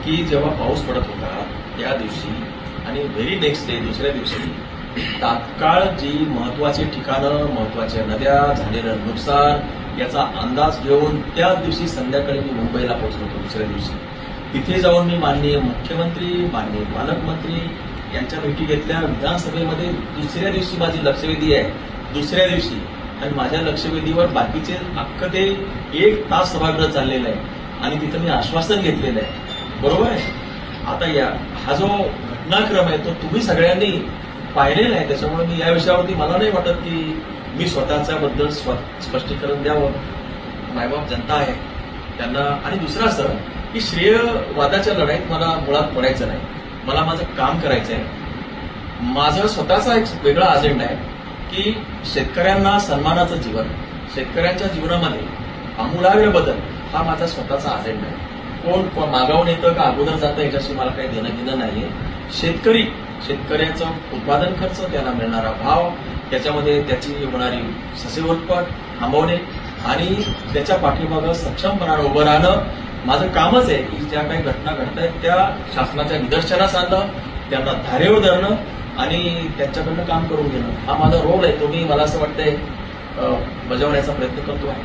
की जेव्हा पाऊस पडत होता त्या दिवशी आणि व्हेरी नेक्स्ट डे दुसऱ्या दिवशी तात्काळ जी महत्वाची ठिकाणं, महत्वाच्या नद्या, झालेलं नुकसान याचा अंदाज घेऊन त्या दिवशी संध्याकाळी मी मुंबईला पोहोचलो होतो. दुसऱ्या दिवशी तिथे जाऊन मी माननीय मुख्यमंत्री, माननीय पालकमंत्री यांच्या भेटी घेतल्या. विधानसभेमध्ये दुसऱ्या दिवशी माझी लक्षवेधी आहे, दुसऱ्या दिवशी, आणि माझ्या लक्षवेधीवर बाकीचे अख्खं ते 1 तास सभागृह चाललेलं आहे आणि तिथं मी आश्वासन घेतलेलं आहे. बरोबर आहे. आता हा जो घटनाक्रम आहे तो तुम्ही सगळ्यांनी पाहिलेला आहे, त्याच्यामुळे मी या विषयावरती मला नाही वाटत की मी स्वतःच्याबद्दल स्पष्टीकरण द्यावं. मायबाप जनता आहे त्यांना. आणि दुसरं असं की श्रेयवादाच्या लढाईत मला मुळात पडायचं नाही. मला माझं काम करायचं आहे. माझा स्वतःचा एक वेगळा अजेंडा आहे की शेतकऱ्यांना सन्मानाचं जीवन, शेतकऱ्यांच्या जीवनामध्ये आमूलाग्र बदल हा माझा स्वतःचा अजेंडा आहे. कोण मागावून येतं का अगोदर जातं याच्याशी मला काही देणं घेणं नाहीये. शेतकऱ्याचं उत्पादन खर्च, त्याला मिळणारा भाव, त्याच्यामध्ये त्याची होणारी ससेवटपट थांबवणे आणि त्याच्या पाठीमागं सक्षमपणानं उभं राहणं माझं कामच आहे. की ज्या काही घटना घडत आहेत त्या शासनाच्या निदर्शनास आणणं, त्यांना धारेवर धरणं आणि त्यांच्याकडनं काम करून घेणं हा माझा रोल आहे. तो मी मला असं वाटतंय बजावण्याचा प्रयत्न करतो आहे.